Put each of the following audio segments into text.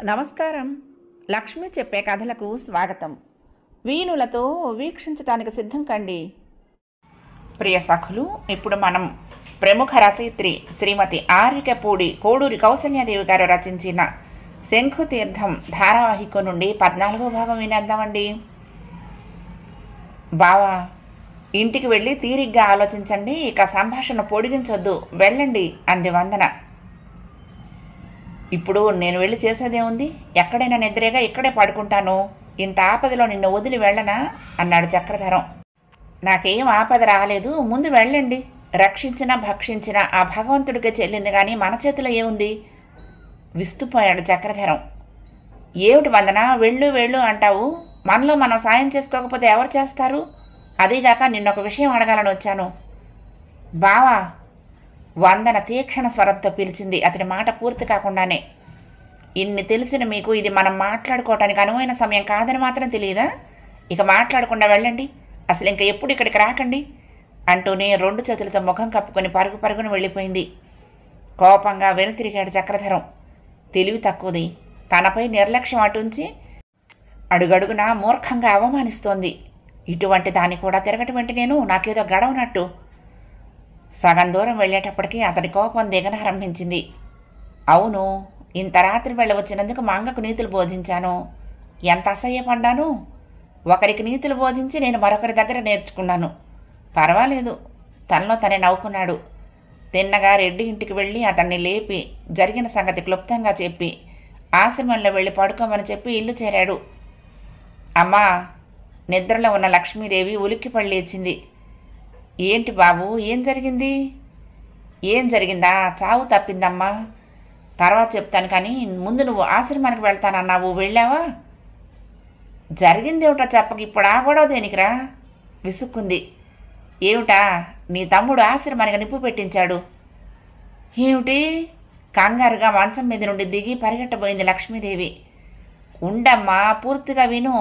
నమస్కారం. లక్ష్మి చెప్పే కథలకు స్వాగతం. వీణులతో వీక్షించటానికి సిద్ధం కండి. ప్రియ సఖులు, ఇప్పుడు మనం ప్రముఖ రచయిత్రి శ్రీమతి ఆర్యకపూడి కోడూరి కౌసల్యాదేవి గారు రచించిన శంఖుతీర్థం ధారావాహిక నుండి 14వ భాగం వినేద్దామండి. బావా, ఇంటికి వెళ్ళి తీరిగ్గా ఆలోచించండి, ఇక సంభాషణ పొడిగించొద్దు, వెళ్ళండి అంది వందన. ఇప్పుడు నేను వెళ్ళి చేసేదేముంది? ఎక్కడైనా నిద్రేగా ఇక్కడే పడుకుంటాను. ఇంత ఆపదలో నిన్ను వదిలి వెళ్ళనా అన్నాడు చక్రధరం. నాకేం ఆపద రాలేదు, ముందు వెళ్ళండి. రక్షించినా భక్షించినా ఆ భగవంతుడికే చెల్లింది కానీ మన చేతిలో ఏముంది? విస్తుపోయాడు చక్రధరం. ఏమిటి వందన, వెళ్ళు వెళ్ళు అంటావు? మనలో మనం సాయం చేసుకోకపోతే ఎవరు చేస్తారు? అదీగాక నిన్నొక విషయం అడగాలని వచ్చాను. బావా, వందన తీక్షణ స్వరంతో పిలిచింది అతని మాట పూర్తి కాకుండానే. ఇన్ని తెలిసిన మీకు ఇది మనం మాట్లాడుకోవటానికి అనువైన సమయం కాదని మాత్రం తెలియదా? ఇక మాట్లాడకుండా వెళ్ళండి, అసలు ఇంకా ఎప్పుడు ఇక్కడికి రాకండి అంటూనే 2 చేతులతో ముఖం కప్పుకొని పరుగు పరుగున వెళ్ళిపోయింది. కోపంగా వెనుతిరిగాడు చక్రధరం. తెలివి తక్కువది, తనపై నిర్లక్ష్యం అటుంచి అడుగడుగునా మూర్ఖంగా అవమానిస్తోంది. ఇటువంటి దాన్ని కూడా తిరగటం వెంట నేను నాకేదో గడవనట్టు. సగం దూరం వెళ్ళేటప్పటికీ అతని కోపం దిగనారంభించింది. అవును, ఇంత రాత్రి వెళ్ళ వచ్చినందుకు మా అంగకు నీతులు బోధించాను. ఎంత అసహ్యపడ్డాను. ఒకరికి నీతులు బోధించి నేను మరొకరి దగ్గర నేర్చుకున్నాను. పర్వాలేదు, తనలో తనే నవ్వుకున్నాడు. తిన్నగా రెడ్డి ఇంటికి వెళ్ళి అతన్ని లేపి జరిగిన సంగతి క్లుప్తంగా చెప్పి ఆశ్రమంలో వెళ్ళి పడుకోమని చెప్పి ఇల్లు చేరాడు. అమ్మా, నిద్రలో ఉన్న లక్ష్మీదేవి ఉలిక్కిపడి లేచింది. ఏంటి బాబు, ఏం జరిగింది? ఏం జరిగిందా? చావు తప్పిందమ్మా. తర్వాత చెప్తాను, కానీ ముందు నువ్వు ఆశ్రమానికి వెళ్తానన్నావు, వెళ్ళావా? జరిగిందేమిటో చెప్పక ఇప్పుడు ఆ గొడవ దేనికిరా? విసుక్కుంది. ఏమిటా? నీ తమ్ముడు ఆశ్రమానికి నిప్పు పెట్టించాడు. ఏమిటి? కంగారుగా మంచం మీద నుండి దిగి పరిగెట్టబోయింది లక్ష్మీదేవి. ఉండమ్మా, పూర్తిగా విను.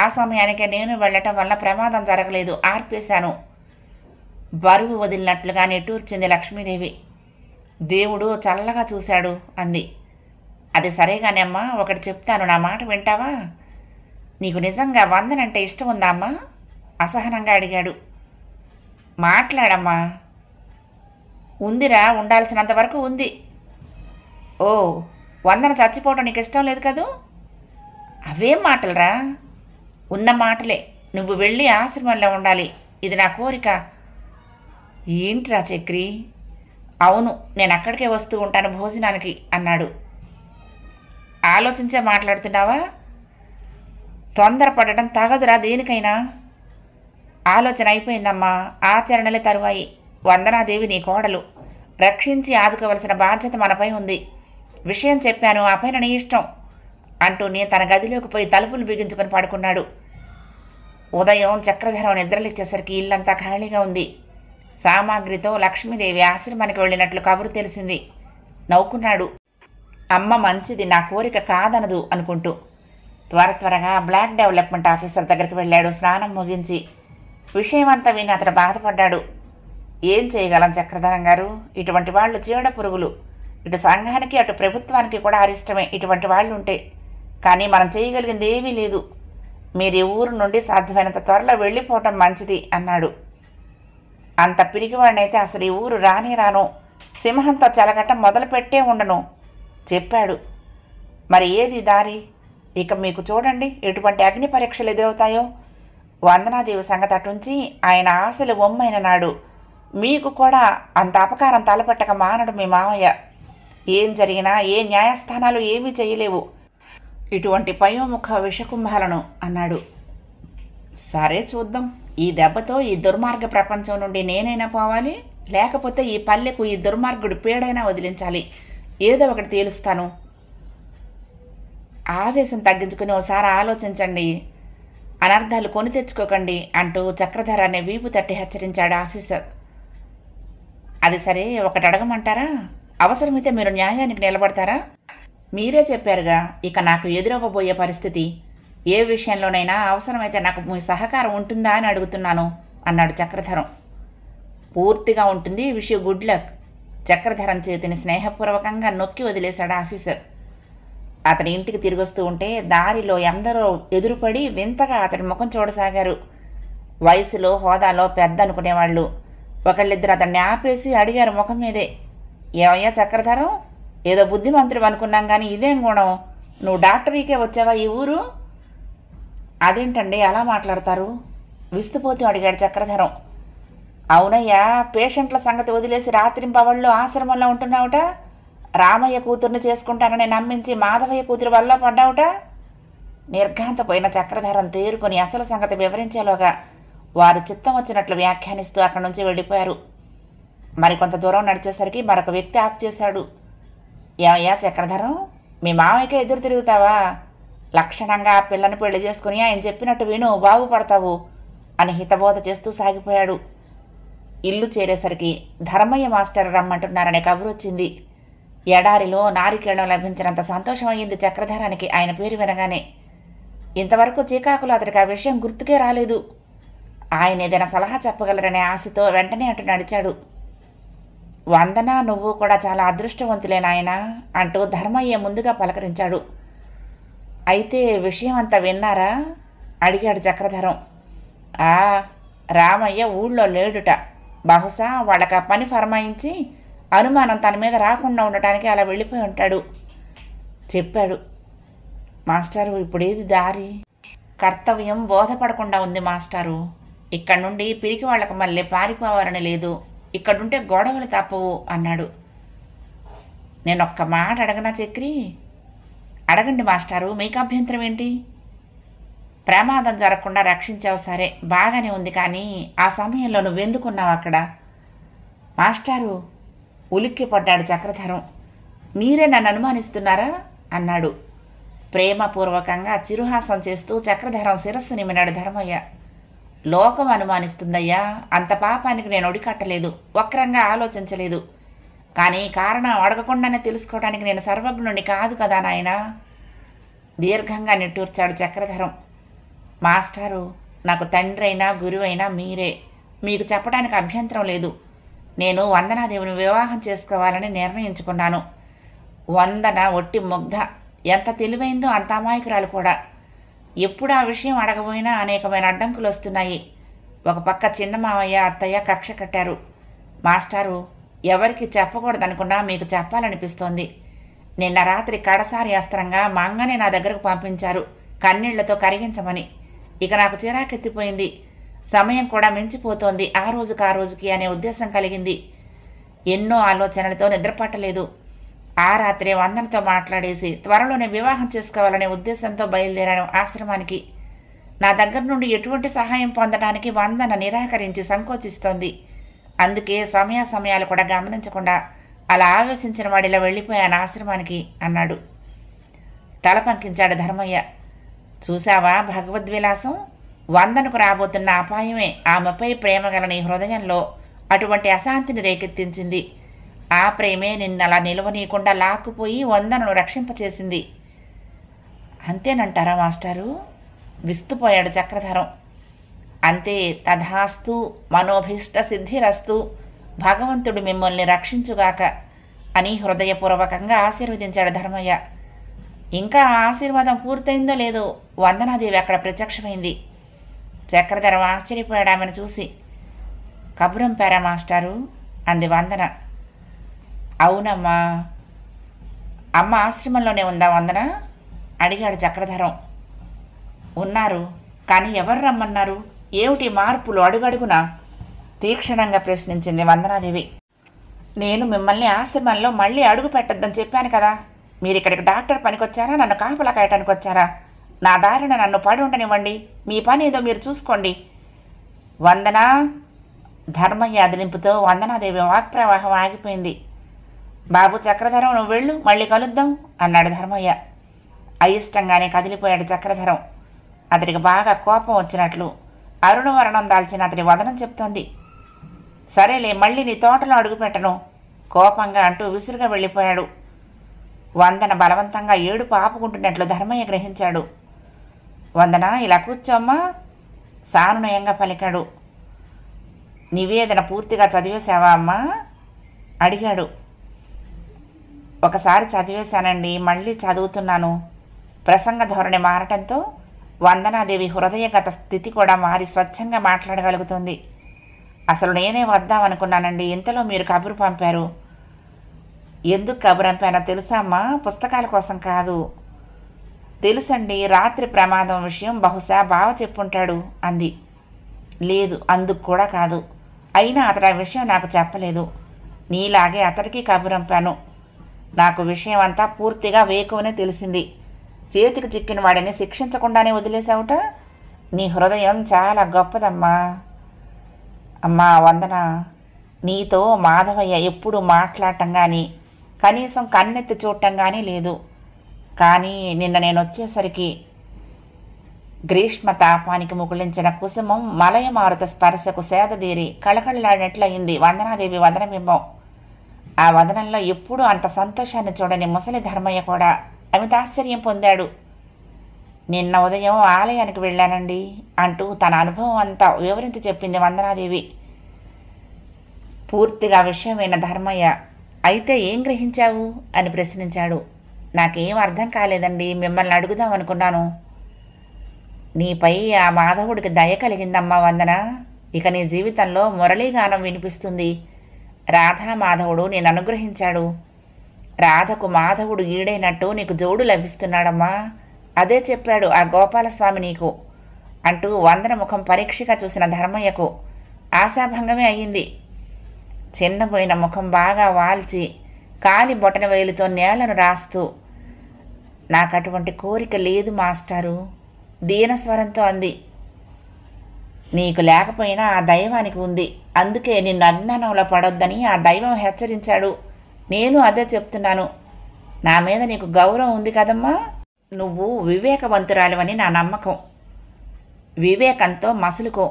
ఆ సమయానికే నేను వెళ్ళటం వల్ల ప్రమాదం జరగలేదు, ఆర్పేశాను. బరువు వదిలినట్లుగా నిట్టూర్చింది లక్ష్మీదేవి. దేవుడు చల్లగా చూశాడు అంది. అది సరేగానే అమ్మా, ఒకటి చెప్తాను, నా మాట వింటావా? నీకు నిజంగా వందనంటే ఇష్టం ఉందా అమ్మా? అసహనంగా అడిగాడు. మాట్లాడమ్మా. ఉందిరా, ఉండాల్సినంత వరకు ఉంది. ఓ, వందన చచ్చిపోవటం నీకు ఇష్టం లేదు కదూ? అవేం మాటలరా? ఉన్న మాటలే. నువ్వు వెళ్ళి ఆశ్రమంలో ఉండాలి, ఇది నా కోరిక. ఏంట్రా చక్రి? అవును, నేను అక్కడికే వస్తూ ఉంటాను భోజనానికి అన్నాడు. ఆలోచించే మాట్లాడుతున్నావా? తొందరపడటం తగదురా దేనికైనా. ఆలోచన అయిపోయిందమ్మా, ఆచరణలే తరువాయి. వందనాదేవి నీ కోడలు, రక్షించి ఆదుకోవలసిన బాధ్యత మనపై ఉంది. విషయం చెప్పాను, ఆ పైన నీ ఇష్టం అంటూనే తన గదిలోకి పోయి తలుపులు బిగించుకొని పడుకున్నాడు. ఉదయం చక్రధరం నిద్రలిచ్చేసరికి ఇల్లంతా ఖాళీగా ఉంది. సామాగ్రితో లక్ష్మీదేవి ఆశ్రమానికి వెళ్ళినట్లు కబురు తెలిసింది. నవ్వుకున్నాడు. అమ్మ మంచిది, నా కోరిక కాదనదు అనుకుంటూ త్వరగా బ్లాక్ డెవలప్మెంట్ ఆఫీసర్ దగ్గరికి వెళ్ళాడు స్నానం ముగించి. విషయమంతా విని అతను బాధపడ్డాడు. ఏం చేయగలం చక్రధరం గారు? ఇటువంటి వాళ్ళు చీడ పురుగులు. ఇటు సంఘానికి అటు ప్రభుత్వానికి కూడా అరిష్టమే ఇటువంటి వాళ్ళు ఉంటే. కానీ మనం చేయగలిగింది ఏమీ లేదు. మీరు ఈ ఊరు నుండి సాధ్యమైనంత త్వరలో వెళ్ళిపోవటం మంచిది అన్నాడు. అంత పిరిగివాడినైతే అసలు ఈ ఊరు రానే రాను, సింహంతో చెలగటం మొదలుపెట్టే ఉండను చెప్పాడు. మరి ఏది దారి? ఇక మీకు చూడండి ఎటువంటి అగ్ని పరీక్షలు ఎదురవుతాయో. వందనాదేవి సంగతి అటుంచి ఆయన ఆశలు ఒమ్మైన నాడు మీకు కూడా అంత అపకారం తలపెట్టక మానడు మీ మామయ్య. ఏం జరిగినా ఏ న్యాయస్థానాలు ఏమీ చేయలేవు ఇటువంటి పయోముఖ విషకుంభాలను అన్నాడు. సరే చూద్దాం, ఈ దెబ్బతో ఈ దుర్మార్గ ప్రపంచం నుండి నేనైనా పోవాలి, లేకపోతే ఈ పల్లెకు ఈ దుర్మార్గుడి పేడైనా వదిలించాలి. ఏదో ఒకటి తేలుస్తాను. ఆవేశం తగ్గించుకుని ఓసారి ఆలోచించండి, అనర్థాలు కొని తెచ్చుకోకండి అంటూ చక్రధరాన్ని వీపు తట్టి హెచ్చరించాడు ఆఫీసర్. అది సరే, ఒకటి అడగమంటారా? అవసరమైతే మీరు న్యాయానికి నిలబడతారా? మీరే చెప్పారుగా, ఇక నాకు ఎదురవ్వబోయే పరిస్థితి. ఏ విషయంలోనైనా అవసరమైతే నాకు మీ సహకారం ఉంటుందా అని అడుగుతున్నాను అన్నాడు చక్రధరం. పూర్తిగా ఉంటుంది, wish you good luck Chakradharam చేతిని స్నేహపూర్వకంగా నొక్కి వదిలేశాడు ఆఫీసర్. అతని ఇంటికి తిరిగొస్తూ ఉంటే దారిలో ఎందరో ఎదురుపడి వింతగా అతడి ముఖం చూడసాగారు. వయసులో హోదాలో పెద్ద అనుకునేవాళ్ళు. ఒకళ్ళిద్దరు అతన్ని ఆపేసి అడిగారు ముఖం మీదే, ఏమయ్యా చక్రధరం, ఏదో బుద్ధిమంతుడు అనుకున్నాం కానీ ఇదేం గుణం, నువ్వు డాక్టరీకే వచ్చావా ఈ ఊరు? అదేంటండి అలా మాట్లాడతారు? విస్తుపోతూ అడిగాడు చక్రధరం. అవునయ్యా, పేషెంట్ల సంగతి వదిలేసి రాత్రింపవళ్ళు ఆశ్రమంలో ఉంటున్నావుట. రామయ్య కూతుర్ని చేసుకుంటానని నమ్మించి మాధవయ్య కూతురు వల్ల పడ్డావుట. నిర్ఘాంతపోయిన చక్రధరం తేరుకొని అసలు సంగతి వివరించేలోగా వారు చిత్తం వచ్చినట్లు వ్యాఖ్యానిస్తూ అక్కడి నుంచి వెళ్ళిపోయారు. మరికొంత దూరం నడిచేసరికి మరొక వ్యక్తి ఆప్ చేశాడు. ఏమయ్యా చక్రధరం, మీ మామయ్యకే ఎదురు తిరుగుతావా? లక్షణంగా ఆ పిల్లని పెళ్లి చేసుకుని ఆయన చెప్పినట్టు విను, బాగుపడతావు అని హితబోధ చేస్తూ సాగిపోయాడు. ఇల్లు చేరేసరికి ధర్మయ్య మాస్టర్ రమ్మంటున్నారనే కబురు వచ్చింది. ఎడారిలో నారికేళం లభించినంత సంతోషం అయ్యింది చక్రధరానికి ఆయన పేరు వినగానే. ఇంతవరకు చీకాకులో అతడికి ఆ విషయం గుర్తుకే రాలేదు. ఆయన ఏదైనా సలహా చెప్పగలరనే ఆశతో వెంటనే అటు నడిచాడు. వందన, నువ్వు కూడా చాలా అదృష్టవంతులే నాయనా అంటూ ధర్మయ్య ముందుగా పలకరించాడు. అయితే విషయం అంతా విన్నారా అడిగాడు చక్రధరం. రామయ్య ఊళ్ళో లేడుట. బహుశా వాళ్ళకి ఆ పని ఫరమాయించి అనుమానం తన మీద రాకుండా ఉండటానికి అలా వెళ్ళిపోయి ఉంటాడు చెప్పాడు. మాస్టారు, ఇప్పుడేది దారి? కర్తవ్యం బోధపడకుండా ఉంది మాస్టారు. ఇక్కడి నుండి పిరికి వాళ్ళకు మళ్ళీ పారిపోవాలని లేదు. ఇక్కడుంటే గొడవలు తప్పవు అన్నాడు. నేనొక్క మాట అడగనా చక్రి? అడగండి మాస్టారు, మీకు అభ్యంతరం ఏంటి? ప్రమాదం జరగకుండా రక్షించావు సరే, బాగానే ఉంది, కానీ ఆ సమయంలో నువ్వెందుకున్నావు అక్కడ? మాస్టారు, ఉలిక్కి పడ్డాడు చక్రధరం. మీరే నన్ను అనుమానిస్తున్నారా అన్నాడు. ప్రేమపూర్వకంగా చిరుహాసం చేస్తూ చక్రధరం శిరస్సు నిమినాడు ధర్మయ్య. లోకం అనుమానిస్తుందయ్యా, అంత పాపానికి నేను ఒడికట్టలేదు, వక్రంగా ఆలోచించలేదు. కానీ కారణం అడగకుండానే తెలుసుకోవడానికి నేను సర్వజ్ఞుణ్ణి కాదు కదా నాయనా. దీర్ఘంగా నిట్టూర్చాడు చక్రధరం. మాస్టారు, నాకు తండ్రి అయినా గురువైనా మీరే. మీకు చెప్పడానికి అభ్యంతరం లేదు. నేను వందనాదేవిని వివాహం చేసుకోవాలని నిర్ణయించుకున్నాను. వందన ఒట్టి ముగ్ధ, ఎంత తెలివైందో అంత అమాయకురాలు కూడా. ఎప్పుడు ఆ విషయం అడగబోయినా అనేకమైన అడ్డంకులు వస్తున్నాయి. ఒక పక్క చిన్న మావయ్య అత్తయ్య కక్ష కట్టారు. మాస్టారు, ఎవరికి చెప్పకూడదనుకున్నా మీకు చెప్పాలనిపిస్తోంది. నిన్న రాత్రి కడసారి అస్త్రంగా మంగనే నా దగ్గరకు పంపించారు, కన్నీళ్లతో కరిగించమని. ఇక నాకు చిరాకెత్తిపోయింది. సమయం కూడా మించిపోతోంది. ఆ రోజుకి అనే ఉద్దేశం కలిగింది. ఎన్నో ఆలోచనలతో నిద్రపట్టలేదు. ఆ రాత్రే వందనతో మాట్లాడేసి త్వరలోనే వివాహం చేసుకోవాలనే ఉద్దేశంతో బయలుదేరాను ఆశ్రమానికి. నా దగ్గర నుండి ఎటువంటి సహాయం పొందడానికి వందన నిరాకరించి సంకోచిస్తోంది. అందుకే సమయాలు కూడా గమనించకుండా అలా ఆవేశించిన వాడిలా వెళ్ళిపోయాను ఆశ్రమానికి అన్నాడు. తల పంకించాడు ధర్మయ్య. చూశావా భగవద్విలాసం? వందనకు రాబోతున్న అపాయమే ఆమెపై ప్రేమగల నీ హృదయంలో అటువంటి అశాంతిని రేకెత్తించింది. ఆ ప్రేమే నిన్నలా నిలవనీయకుండా లాక్కుపోయి వందనను రక్షింపచేసింది. అంతేనంటారా మాస్టారు? విస్తుపోయాడు చక్రధరం. అంతే, తథాస్తు, మనోభీష్ట సిద్ధిరస్తు, భగవంతుడు మిమ్మల్ని రక్షించుగాక అని హృదయపూర్వకంగా ఆశీర్వదించాడు ధర్మయ్య. ఇంకా ఆశీర్వాదం పూర్తయిందో లేదో వందనాదేవి అక్కడ ప్రత్యక్షమైంది. చక్రధరం ఆశ్చర్యపోయాడు ఆమెను చూసి. కబురంపారా మాస్టారు అంది వందన. అవునమ్మా. అమ్మ ఆశ్రమంలోనే ఉందా వందన అడిగాడు చక్రధరం. ఉన్నారు, కానీ ఎవరు రమ్మన్నారు? ఏమిటి మార్పులు అడుగడుగునా? తీక్షణంగా ప్రశ్నించింది వందనాదేవి. నేను మిమ్మల్ని ఆశ్రమంలో మళ్ళీ అడుగు పెట్టొద్దని చెప్పాను కదా. మీరు ఇక్కడికి డాక్టర్ పనికొచ్చారా, నన్ను కాపలా కాయటానికి వచ్చారా? నా దారిన నన్ను పడి ఉండనివ్వండి, మీ పని ఏదో మీరు చూసుకోండి. వందన! ధర్మయ్య అదిలింపుతో వందనాదేవి వాక్ప్రవాహం ఆగిపోయింది. బాబు చక్రధరం, నువ్వు వెళ్ళు, మళ్ళీ కలుద్దాం అన్నాడు ధర్మయ్య. అయిష్టంగానే కదిలిపోయాడు చక్రధరం. అతడికి బాగా కోపం వచ్చినట్లు అరుణవర్ణం దాల్చిన అతడి వదనం చెప్తోంది. సరేలే, మళ్ళీ నీ తోటలో అడుగుపెట్టను కోపంగా అంటూ విసురుగా వెళ్ళిపోయాడు. వందన బలవంతంగా ఏడుపు ఆపుకుంటున్నట్లు ధర్మయ్య గ్రహించాడు. వందన, ఇలా కూర్చోమ్మా సానునయంగా పలికాడు. నివేదన పూర్తిగా చదివేశావా అమ్మా అడిగాడు. ఒకసారి చదివేశానండి, మళ్ళీ చదువుతున్నాను. ప్రసంగ ధోరణి మారటంతో వందనాదేవి హృదయగత స్థితి కూడా మారి స్వచ్ఛంగా మాట్లాడగలుగుతుంది. అసలు నేనే వద్దామనుకున్నానండి, ఇంతలో మీరు కబురు పంపారు. ఎందుకు కబురు పంపానో తెలుసా అమ్మా? పుస్తకాల కోసం కాదు. తెలుసండి, రాత్రి ప్రమాదం విషయం బహుశా బావ చెప్పుంటాడు అంది. లేదు, అందుకు కూడా కాదు. అయినా అతడు ఆ విషయం నాకు చెప్పలేదు. నీలాగే అతడికి కబురంపాను. నాకు విషయం అంతా పూర్తిగా వేకువనే తెలిసింది. చేతికి చిక్కిన వాడిని శిక్షించకుండానే వదిలేసావుట. నీ హృదయం చాలా గొప్పదమ్మా. అమ్మా వందన, నీతో మాధవయ్య ఎప్పుడు మాట్లాడటం కానీ కనీసం కన్నెత్తి చూడటం కానీ లేదు. కానీ నిన్న నేను వచ్చేసరికి గ్రీష్మ తాపానికి ముకుళించిన కుసుమం మలయమారుత స్పర్శకు సేదదీరి కళకళలాడినట్లయింది వందనాదేవి వదనబింబం. ఆ వదనంలో ఎప్పుడూ అంత సంతోషాన్ని చూడని ముసలి ధర్మయ్య కూడా అమితాశ్చర్యం పొందాడు. నిన్న ఉదయం ఆలయానికి వెళ్ళానండి అంటూ తన అనుభవం అంతా వివరించి చెప్పింది వందనాదేవి. పూర్తిగా విషయం విన్న ధర్మయ్య, అయితే ఏం గ్రహించావు అని ప్రశ్నించాడు. నాకేం అర్థం కాలేదండి, మిమ్మల్ని అడుగుదాం అనుకున్నాను. నీపై ఆ మాధవుడికి దయ కలిగిందమ్మా వందన. ఇక నీ జీవితంలో మురళీగానం వినిపిస్తుంది. రాధా మాధవుడు నేను అనుగ్రహించాడు. రాధకు మాధవుడు ఈడైనట్టు నీకు జోడు లభిస్తున్నాడమ్మా. అదే చెప్పాడు ఆ గోపాలస్వామి నీకు అంటూ వందన ముఖం పరీక్షగా చూసిన ధర్మయ్యకు ఆశాభంగమే అయ్యింది. చిన్నపోయిన ముఖం బాగా వాల్చి కాలి బొటన వేలుతో నేలను రాస్తూ, నాకు అటువంటి కోరిక లేదు మాస్టారు దీనస్వరంతో అంది. నీకు లేకపోయినా ఆ దైవానికి ఉంది. అందుకే నిన్ను అజ్ఞానంలో పడొద్దని ఆ దైవం హెచ్చరించాడు. నేను అదే చెప్తున్నాను. నా మీద నీకు గౌరవం ఉంది కదమ్మా. నువ్వు వివేకవంతురాలివని నా నమ్మకం. వివేకంతో మసులుకో.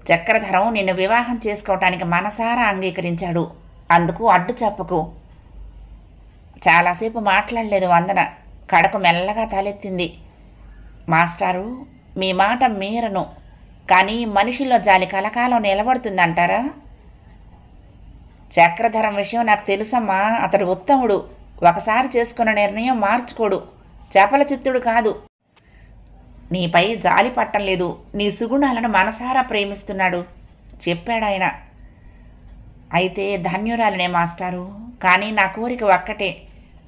చక్రధరం నిన్ను వివాహం చేసుకోవటానికి మనసారా అంగీకరించాడు. అందుకు అడ్డు చెప్పకు. చాలాసేపు మాట్లాడలేదు వందన. కడకు మెల్లగా తలెత్తింది. మాస్టారు, మీ మాట మీరను, కానీ మనిషిలో జాలి కలకాలం నిలబడుతుందంటారా? చక్రధరం విషయం నాకు తెలుసమ్మా. అతడు ఉత్తముడు. ఒకసారి చేసుకున్న నిర్ణయం మార్చుకోడు. చపల చిత్తుడు కాదు. నీపై జాలి పట్టం లేదు. నీ సుగుణాలను మనసారా ప్రేమిస్తున్నాడు చెప్పాడాయన. అయితే ధన్యురాలనే మాస్టారు. కానీ నా కోరిక ఒక్కటే,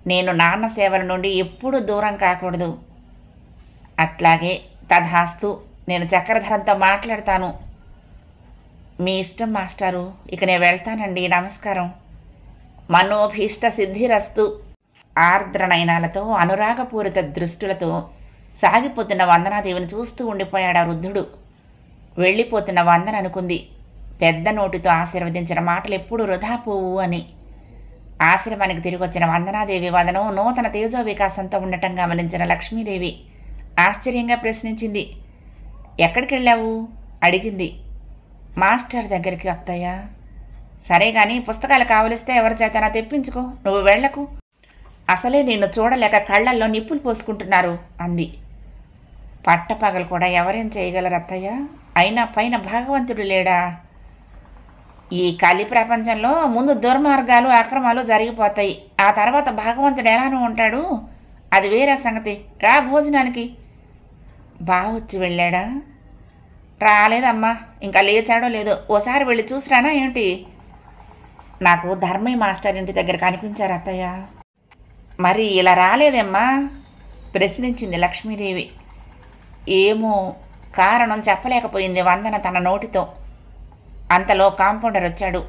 నేను నాన్న సేవల నుండి ఎప్పుడూ దూరం కాకూడదు. అట్లాగే తథాస్తు. నేను చక్రధరంతో మాట్లాడతాను. మీ ఇష్టం మాస్టారు. ఇక నేను వెళ్తానండి. నమస్కారం. మనోభీష్ట సిద్ధిరస్తు. ఆర్ద్ర నయనాలతో అనురాగపూరిత దృష్టులతో సాగిపోతున్న వందనాదేవిని చూస్తూ ఉండిపోయాడు ఆ వృద్ధుడు. వెళ్ళిపోతున్న వందన అనుకుంది, పెద్ద నోటితో ఆశీర్వదించిన మాటలు ఎప్పుడు వృధా పోవు అని. ఆశ్రమానికి తిరిగి వచ్చిన వందనాదేవి వదనం నూతన తేజో వికాసంతో ఉండటం గమనించిన లక్ష్మీదేవి ఆశ్చర్యంగా ప్రశ్నించింది. ఎక్కడికి వెళ్ళావు అడిగింది. మాస్టర్ దగ్గరికి అత్తయ్య. సరే కానీ పుస్తకాలు కావలిస్తే ఎవరి చేతనా తెప్పించుకో, నువ్వు వెళ్లకు. అసలే నిన్ను చూడలేక కళ్ళల్లో నిప్పులు పోసుకుంటున్నారు అంది. పట్టపగలు కూడా ఎవరేం చేయగలరు అత్తయ్య? అయినా పైన భగవంతుడు లేడా? ఈ కలి ప్రపంచంలో ముందు దుర్మార్గాలు అక్రమాలు జరిగిపోతాయి. ఆ తర్వాత భగవంతుడు ఎలానూ ఉంటాడు. అది వేరే సంగతి. రా భోజనానికి. బావొచ్చి వెళ్ళాడా? రాలేదమ్మా. ఇంకా లేచాడో లేదో. ఓసారి వెళ్ళి చూసిరానా ఏమిటి? నాకు ధర్మయ్య మాస్టర్ ఇంటి దగ్గర కనిపించారు అత్తయ్య. మరి ఇలా రాలేదమ్మా ప్రశ్నించింది లక్ష్మీదేవి. ఏమో, కారణం చెప్పలేకపోయింది వందన తన నోటితో. అంతలో కాంపౌండర్ వచ్చాడు.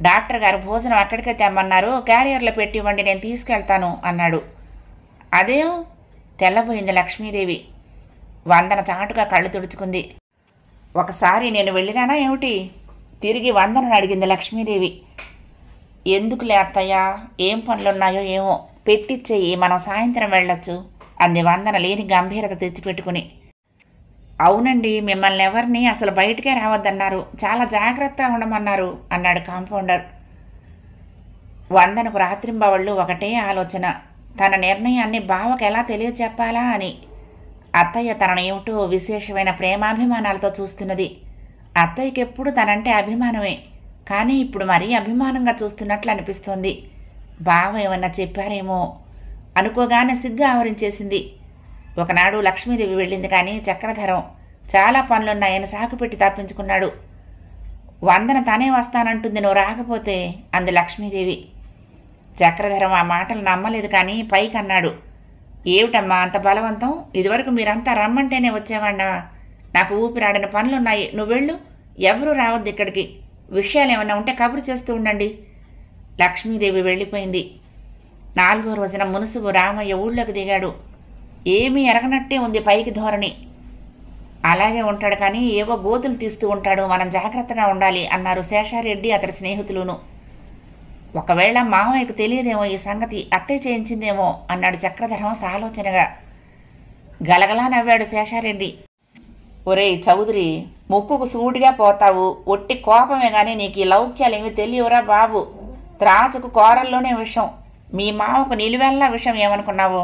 డాక్టర్ గారు భోజనం అక్కడికే తెమ్మన్నారు, క్యారియర్లో పెట్టి ఇవ్వండి, నేను తీసుకెళ్తాను అన్నాడు. అదేం? తెల్లబోయింది లక్ష్మీదేవి. వందన చాటుగా కళ్ళు తుడుచుకుంది. ఒకసారి నేను వెళ్ళిరానా ఏమిటి? తిరిగి వందనను అడిగింది లక్ష్మీదేవి. ఎందుకులే అత్తయ్య, ఏం పనులున్నాయో ఏమో, పెట్టిచ్చేయి, మనం సాయంత్రం వెళ్ళొచ్చు అంది వందన లేని గంభీరత తెచ్చిపెట్టుకుని. అవునండి, మిమ్మల్ని ఎవరిని అసలు బయటికే రావద్దన్నారు, చాలా జాగ్రత్తగా ఉండమన్నారు అన్నాడు కాంపౌండర్. వందనకు రాత్రింబవళ్ళు ఒకటే ఆలోచన, తన నిర్ణయాన్ని బావకు ఎలా తెలియచెప్పాలా అని. అత్తయ్య తనను ఏమిటో విశేషమైన ప్రేమాభిమానాలతో చూస్తున్నది. అత్తయ్యకెప్పుడు తనంటే అభిమానమే, కానీ ఇప్పుడు మరీ అభిమానంగా చూస్తున్నట్లు అనిపిస్తోంది. బావ ఏమన్నా చెప్పారేమో అనుకోగానే సిగ్గు ఆవరించేసింది. ఒకనాడు లక్ష్మీదేవి వెళ్ళింది, కానీ చక్రధరం చాలా పనులున్నాయని సాకుపెట్టి తప్పించుకున్నాడు. వందన తనే వస్తానంటుంది, నువ్వు రాకపోతే అంది లక్ష్మీదేవి. చక్రధరం ఆ మాటలు నమ్మలేదు, కానీ పైకి అన్నాడు, ఏమిటమ్మా అంత బలవంతం? ఇదివరకు మీరంతా రమ్మంటేనే వచ్చేవాణ్ణా? నాకు ఊపిరాడిన పనులున్నాయి, నువ్వు వెళ్ళు, ఎవరూ రావద్దు ఇక్కడికి. విషయాలు ఏమన్నా ఉంటే కబురు చేస్తూ ఉండండి. లక్ష్మీదేవి వెళ్ళిపోయింది. 4వ రోజున మునుసుబు రామయ్య ఊళ్ళోకి దిగాడు. ఏమీ ఎరగనట్టే ఉంది పైకి ధోరణి. అలాగే ఉంటాడు, కానీ ఏవో గోతులు తీస్తూ ఉంటాడు, మనం జాగ్రత్తగా ఉండాలి అన్నారు శేషారెడ్డి అతడి స్నేహితులును. ఒకవేళ మామయ్యకు తెలియదేమో ఈ సంగతి, అత్తయ్య చేయించిందేమో అన్నాడు చక్రధరం సాలోచనగా. గలగలా నవ్వాడు శేషారెడ్డి. ఒరేయ్ చౌదరి, ముక్కుకు సూటిగా పోతావు, ఒట్టి కోపమే కానీ నీకు ఈ లౌక్యాలేమీ తెలియవురా బాబు. త్రాచుకు కూరల్లోనే విషం. మీ మామకు నిలువెల్లా విషం ఏమనుకున్నావు?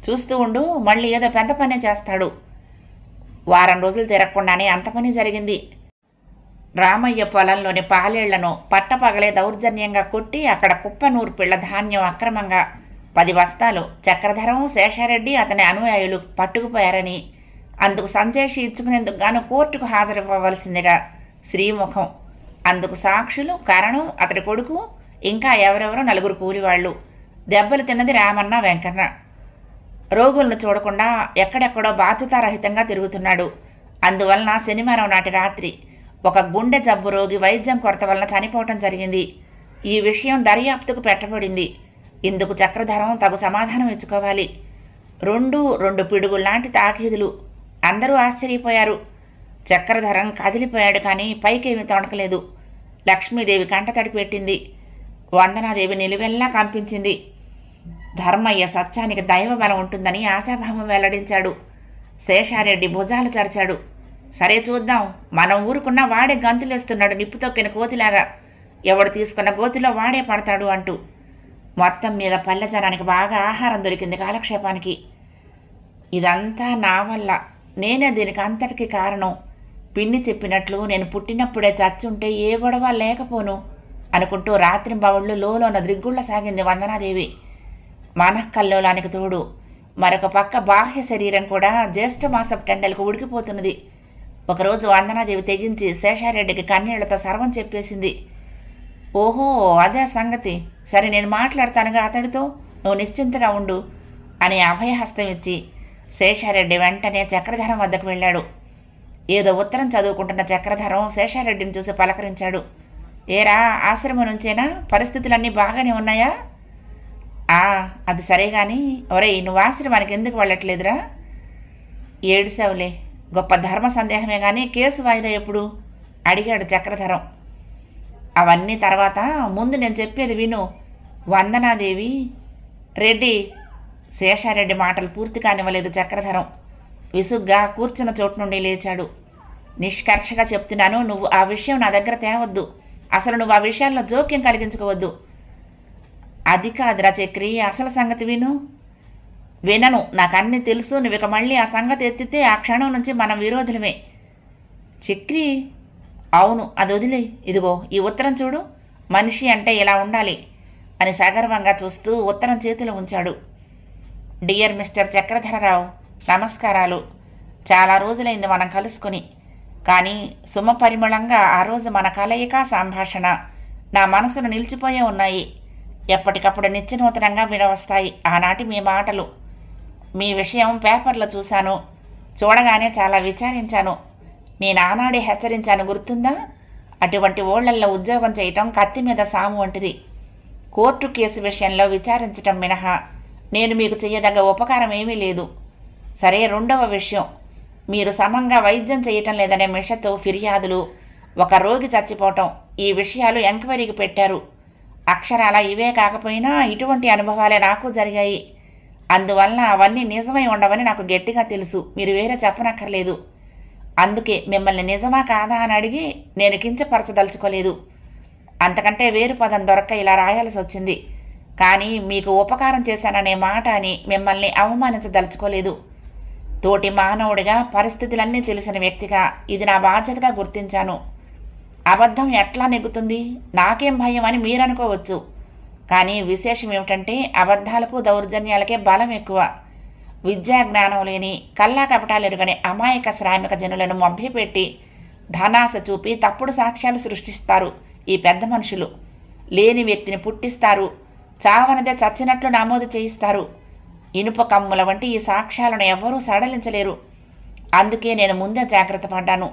చూస్తూ ఉండు, మళ్ళీ ఏదో పెద్ద పనే చేస్తాడు. వారం రోజులు తిరగకుండానే అంత పని జరిగింది. రామయ్య పొలంలోని పాలేళ్లను పట్టపగలే దౌర్జన్యంగా కొట్టి అక్కడ కుప్పనూరు పిళ్ల ధాన్యం అక్రమంగా 10 బస్తాలు చక్రధరం, శేషారెడ్డి అతని అనుయాయులు పట్టుకుపోయారని, అందుకు సంజేషి ఇచ్చుకునేందుకు గాను కోర్టుకు హాజరవ్వవలసిందిగా శ్రీముఖం, అందుకు సాక్షులు కరణం, అతడి కొడుకు, ఇంకా ఎవరెవరో 4 కూలివాళ్లు. దెబ్బలు తిన్నది రామన్న, వెంకన్న. రోగులను చూడకుండా ఎక్కడెక్కడో బాధ్యతారహితంగా తిరుగుతున్నాడు. అందువలన శనివారం నాటి రాత్రి ఒక గుండె జబ్బు రోగి వైద్యం కొరత వలన చనిపోవటం జరిగింది. ఈ విషయం దర్యాప్తుకు పెట్టబడింది. ఇందుకు చక్రధరం తగు సమాధానం ఇచ్చుకోవాలి. 2 పిడుగుల్లాంటి తాకీదులు. అందరూ ఆశ్చర్యపోయారు. చక్రధరం కదిలిపోయాడు, కానీ పైకేమీ తొణకలేదు. లక్ష్మీదేవి కంటతడి పెట్టింది. వందనాదేవి నిలువెల్లా కంపించింది. ధర్మయ్య సత్యానికి దైవబలం ఉంటుందని ఆశాభావం వెల్లడించాడు. శేషారెడ్డి భుజాలు చరిచాడు. సరే చూద్దాం, మనం ఊరుకున్న వాడే గంతులేస్తున్నాడు నిప్పుతొక్కిన కోతిలాగా. ఎవడు తీసుకున్న గోతిలో వాడే పడతాడు అంటూ. మొత్తం మీద పల్లె జనానికి బాగా ఆహారం దొరికింది కాలక్షేపానికి. ఇదంతా నా వల్ల, నేనే దీనికి అంతటికీ కారణం. పిన్ని చెప్పినట్లు నేను పుట్టినప్పుడే చచ్చుంటే ఏ గొడవ లేకపోను అనుకుంటూ రాత్రింబవళ్ళు లోలోన ద్రిగ్గుళ్ళ సాగింది వందనాదేవి. మనఃకల్లోలానికి తోడు మరొక పక్క బాహ్య శరీరం కూడా జ్యేష్ఠమాసపు టెండలకు ఉడికిపోతున్నది. ఒకరోజు వందనాదేవి తెగించి శేషారెడ్డికి కన్నీళ్లతో సర్వం చెప్పేసింది. ఓహో, అదే సంగతి. సరే, నేను మాట్లాడతానుగా అతడితో, నువ్వు నిశ్చింతగా ఉండు అని అభయహస్తం ఇచ్చి శేషారెడ్డి వెంటనే చక్రధరం వద్దకు వెళ్ళాడు. ఏదో ఉత్తరం చదువుకుంటున్న చక్రధరం శేషారెడ్డిని చూసి పలకరించాడు. ఏరా, ఆశ్రమం నుంచేనా? పరిస్థితులన్నీ బాగానే ఉన్నాయా? అది సరే కానీ, ఒరేయ్ నువ్వు ఆశ్రమానికి ఎందుకు వెళ్ళట్లేదురా? ఏడుసావులే, గొప్ప ధర్మ సందేహమే కానీ కేసు వాయిదా ఎప్పుడు అడిగాడు చక్రధరం. అవన్నీ తర్వాత, ముందు నేను చెప్పేది విను. వందనాదేవి రెడ్డి. శేషారెడ్డి మాటలు పూర్తి కానివ్వలేదు చక్రధరం. విసుగ్గా కూర్చున్న చోటు నుండి లేచాడు. నిష్కర్షగా చెప్తున్నాను, నువ్వు ఆ విషయం నా దగ్గర తేవద్దు. అసలు నువ్వు ఆ విషయాల్లో జోక్యం కలిగించుకోవద్దు. అది కాదురా చక్రి, అసలు సంగతి విను. వినను, నాకు అన్నీ తెలుసు. నువ్వు ఇక మళ్ళీ ఆ సంగతి ఎత్తితే ఆ క్షణం నుంచి మనం విరోధులమే. చక్రి, అవును, అది వదిలే. ఇదిగో ఈ ఉత్తరం చూడు. మనిషి అంటే ఇలా ఉండాలి అని సగర్వంగా చూస్తూ ఉత్తరం చేతిలో ఉంచాడు. డియర్ మిస్టర్ చక్రధరరావు, నమస్కారాలు. చాలా రోజులైంది మనం కలుసుకుని, కానీ సుమపరిమళంగా ఆ రోజు మన కలయిక, సంభాషణ నా మనసును నిలిచిపోయే ఉన్నాయి. ఎప్పటికప్పుడు నిత్యనూతనంగా వినవస్తాయి ఆనాటి మీ మాటలు. మీ విషయం పేపర్లో చూశాను. చూడగానే చాలా విచారించాను. నేను ఆనాడే హెచ్చరించాను, గుర్తుందా? అటువంటి ఓళ్లల్లో ఉద్యోగం చేయటం కత్తి మీద సాము వంటిది. కోర్టు కేసు విషయంలో విచారించటం మినహా నేను మీకు చేయదగ్గ ఉపకారం ఏమీ లేదు. సరే, 2వ విషయం, మీరు సమంగా వైద్యం చేయటం లేదనే మిషతో ఫిర్యాదులు, ఒక రోగి చచ్చిపోవటం, ఈ విషయాలు ఎంక్వైరీకి పెట్టారు. అక్షరాల ఇవే కాకపోయినా ఇటువంటి అనుభవాలే నాకు జరిగాయి. అందువలన అవన్నీ నిజమై ఉండవని నాకు గట్టిగా తెలుసు. మీరు వేరే చెప్పనక్కర్లేదు. అందుకే మిమ్మల్ని నిజమా కాదా అని అడిగి నేను కించపరచదలుచుకోలేదు. అంతకంటే వేరు పదం దొరక్క ఇలా రాయాల్సి వచ్చింది. కానీ మీకు ఉపకారం చేశాననే మాట అని మిమ్మల్ని అవమానించదలుచుకోలేదు. తోటి మానవుడిగా, పరిస్థితులన్నీ తెలిసిన వ్యక్తిగా ఇది నా బాధ్యతగా గుర్తించాను. అబద్ధం ఎట్లా నెగ్గుతుంది? నాకేం భయం అని మీరనుకోవచ్చు. కానీ విశేషం ఏమిటంటే అబద్ధాలకు దౌర్జన్యాలకే బలం ఎక్కువ. విద్యా జ్ఞానం లేని కల్లా కపటాలెరుగని అమాయక శ్రామిక జనులను మభ్యపెట్టి ధనాశ చూపి తప్పుడు సాక్ష్యాలు సృష్టిస్తారు ఈ పెద్ద మనుషులు. లేని వ్యక్తిని పుట్టిస్తారు, చావనదే చచ్చినట్లు నమోదు చేయిస్తారు. ఇనుప కమ్ముల వంటి ఈ సాక్ష్యాలను ఎవ్వరూ సడలించలేరు. అందుకే నేను ముందే జాగ్రత్త పడ్డాను.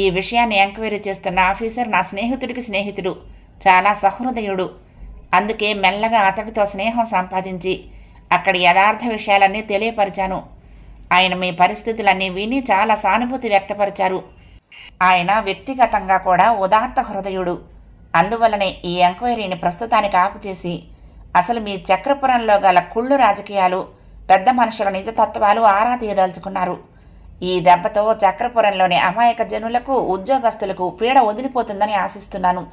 ఈ విషయాన్ని ఎంక్వైరీ చేస్తున్న ఆఫీసర్ నా స్నేహితుడికి స్నేహితుడు, చాలా సహృదయుడు. అందుకే మెల్లగా అతడితో స్నేహం సంపాదించి అక్కడి యథార్థ విషయాలన్నీ తెలియపరిచాను. ఆయన మీ పరిస్థితులన్నీ విని చాలా సానుభూతి వ్యక్తపరిచారు. ఆయన వ్యక్తిగతంగా కూడా ఉదాత్త హృదయుడు. అందువల్లనే ఈ ఎంక్వైరీని ప్రస్తుతానికి ఆపుచేసి అసలు మీ చక్రపురంలో గల కుళ్ళు రాజకీయాలు, పెద్ద మనుషుల నిజతత్వాలు ఆరా తీయదలుచుకున్నారు. ఈ దెబ్బతో చక్రపురంలోని అమాయక జనులకు, ఉద్యోగస్తులకు పీడ వదిలిపోతుందని ఆశిస్తున్నాను.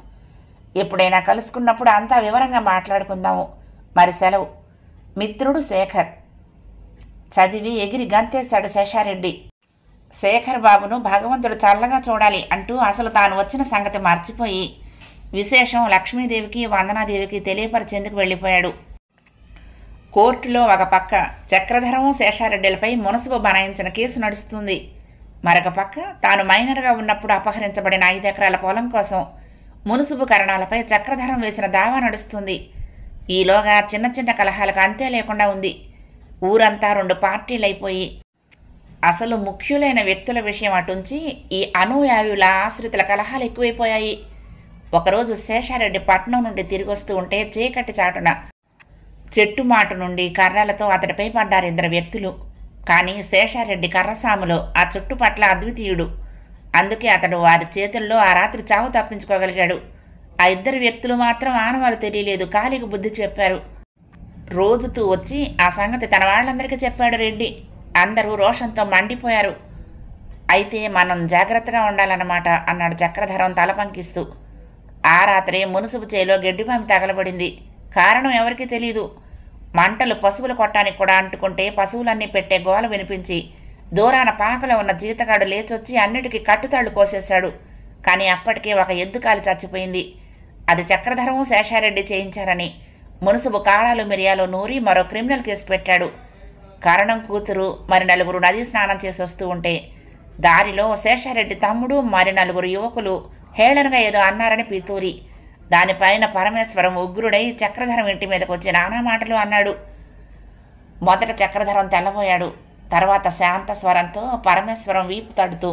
ఎప్పుడైనా కలుసుకున్నప్పుడు అంతా వివరంగా మాట్లాడుకుందాము. మరి సెలవు. మిత్రుడు శేఖర్. చదివి ఎగిరి గంతేశాడు శేషారెడ్డి. శేఖర్ బాబును భగవంతుడు చల్లగా చూడాలి అంటూ అసలు తాను వచ్చిన సంగతి మర్చిపోయి విశేషం లక్ష్మీదేవికి, వందనాదేవికి తెలియపరిచేందుకు వెళ్ళిపోయాడు. కోర్టులో ఒక పక్క చక్రధరం శేషారెడ్డిలపై మునసుబు బనాయించిన కేసు నడుస్తుంది. మరొక పక్క తాను మైనర్గా ఉన్నప్పుడు అపహరించబడిన 5 ఎకరాల పొలం కోసం మునుసుబు కరణాలపై చక్రధరం వేసిన దావా నడుస్తుంది. ఈలోగా చిన్న చిన్న కలహాలకు అంతే లేకుండా ఉంది. ఊరంతా 2 పార్టీలైపోయి అసలు ముఖ్యులైన వ్యక్తుల విషయం అటుంచి ఈ అనుయాయుల ఆశ్రితుల కలహాలు ఎక్కువైపోయాయి. ఒకరోజు శేషారెడ్డి పట్నం నుండి తిరిగి వస్తూ ఉంటే చీకటి చాటున చెట్టు మాటు నుండి కర్రలతో అతడిపై పడ్డారు 2 వ్యక్తులు. కానీ శేషారెడ్డి కర్రసాములో ఆ చుట్టుపట్ల అద్వితీయుడు. అందుకే అతడు వారి చేతుల్లో ఆ రాత్రి చావు తప్పించుకోగలిగాడు. ఆ 2 వ్యక్తులు మాత్రం ఆనవాళ్ళు తెలియలేదు, ఖాళీకి బుద్ధి చెప్పారు. రోజుతూ వచ్చి ఆ సంగతి తన వాళ్ళందరికీ చెప్పాడు రెడ్డి. అందరూ రోషంతో మండిపోయారు. అయితే మనం జాగ్రత్తగా ఉండాలన్నమాట అన్నాడు చక్రధరం తల పంకిస్తూ. ఆ రాత్రే మునుసుబు చేలో గెడ్డిపామి తగలబడింది. కారణం ఎవరికీ తెలీదు. మంటలు పశువుల కొట్టానికి కూడా అంటుకుంటే పశువులన్నీ పెట్టే గోల వినిపించి దూరాన పాకలో ఉన్న జీతగాడు లేచొచ్చి అన్నిటికీ కట్టుతాళ్లు కోసేశాడు. కానీ అప్పటికే ఒక ఎద్దు కాలి చచ్చిపోయింది. అది చక్రధరం శేషారెడ్డి చేయించారని మునుసుబు కారాలు మిరియాలు నూరి మరో క్రిమినల్ కేసు పెట్టాడు. కారణం కూతురు మరి 4 నదీ స్నానం చేసి వస్తూ ఉంటే దారిలో శేషారెడ్డి తమ్ముడు మరి 4 యువకులు హేళనగా ఏదో అన్నారని పితూరి దానిపైన పరమేశ్వరం ఉగ్రుడై చక్రధరం ఇంటి మీదకు వచ్చి నానా మాటలు అన్నాడు. మొదట చక్రధరం తెల్లబోయాడు. తర్వాత శాంత స్వరంతో పరమేశ్వరం వీపు తడుతూ,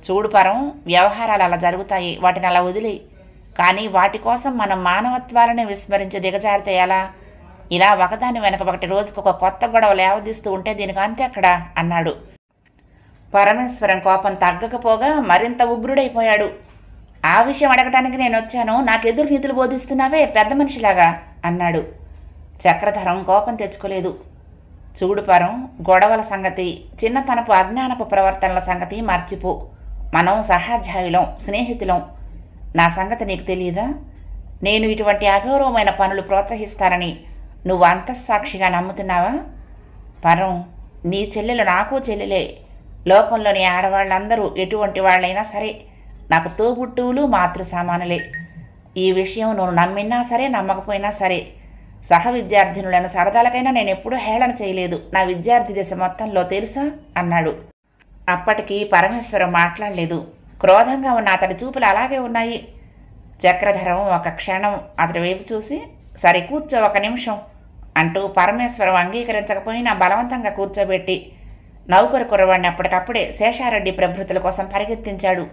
చూడు పరం, వ్యవహారాలు అలా జరుగుతాయి, వాటిని అలా వదిలి. కానీ వాటి కోసం మనం మానవత్వాలని విస్మరించి దిగజారితే ఎలా? ఇలా ఒకదాని వెనక ఒకటి రోజుకొక కొత్త గొడవ లేవదీస్తూ ఉంటే దీనికి అంతే అక్కడ అన్నాడు. పరమేశ్వరం కోపం తగ్గకపోగా మరింత ఉగ్రుడైపోయాడు. ఆ విషయం అడగటానికి నేను వచ్చాను, నాకెదురు నీతులు బోధిస్తున్నావే పెద్ద మనిషిలాగా అన్నాడు. చక్రధరం కోపం తెచ్చుకోలేదు. చూడు పరం, గొడవల సంగతి, చిన్నతనపు అజ్ఞానపు ప్రవర్తనల సంగతి మర్చిపో. మనం సహాధ్యాయులం, స్నేహితులం. నా సంగతి నీకు తెలియదా? నేను ఇటువంటి అగౌరవమైన పనులు ప్రోత్సహిస్తానని నువ్వు అంతఃసాక్షిగా నమ్ముతున్నావా? పరం, నీ చెల్లెలు నాకు చెల్లెలే. లోకంలోని ఆడవాళ్ళందరూ ఎటువంటి వాళ్ళైనా సరే నాకు తోబుట్టువులు, మాతృ సమానులే. ఈ విషయం నువ్వు నమ్మినా సరే నమ్మకపోయినా సరే సహ విద్యార్థినులను సరదాలకైనా నేను ఎప్పుడూ హేళన చేయలేదు. నా విద్యార్థి దశ మొత్తంలో తెలుసా అన్నాడు. అప్పటికి పరమేశ్వరం మాట్లాడలేదు. క్రోధంగా ఉన్న అతడి చూపులు అలాగే ఉన్నాయి. చక్రధరం ఒక క్షణం అతడి వైపు చూసి, సరే కూర్చో 1 నిమిషం అంటూ పరమేశ్వరం అంగీకరించకపోయినా బలవంతంగా కూర్చోబెట్టి నౌకరు కుర్రవాడిని అప్పటికప్పుడే శేషారెడ్డి ప్రభృతుల కోసం పరిగెత్తించాడు.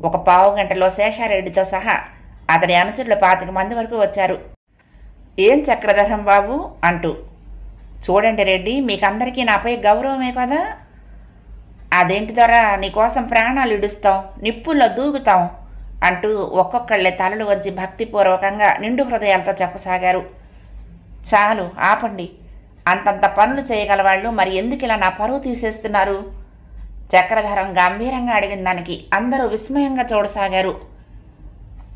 1 పావు గంటలో శేషారెడ్డితో సహా అతడి అనుచరులు 25 మంది వరకు వచ్చారు. ఏం చక్రధరం బాబు అంటూ, చూడండి రెడ్డి, మీకందరికీ నాపై గౌరవమే కదా. అదేంటి ద్వారా నీకోసం ప్రాణాలు ఇడుస్తాం, నిప్పుల్లో దూకుతాం అంటూ ఒక్కొక్కళ్ళే తలలు వచ్చి భక్తిపూర్వకంగా నిండు హృదయాలతో చెప్పసాగారు. చాలు ఆపండి, అంతంత పనులు చేయగలవాళ్ళు మరి ఎందుకు ఇలా నా పరువు తీసేస్తున్నారు? చక్రధరం గంభీరంగా అడిగిన దానికి అందరూ విస్మయంగా చూడసాగారు.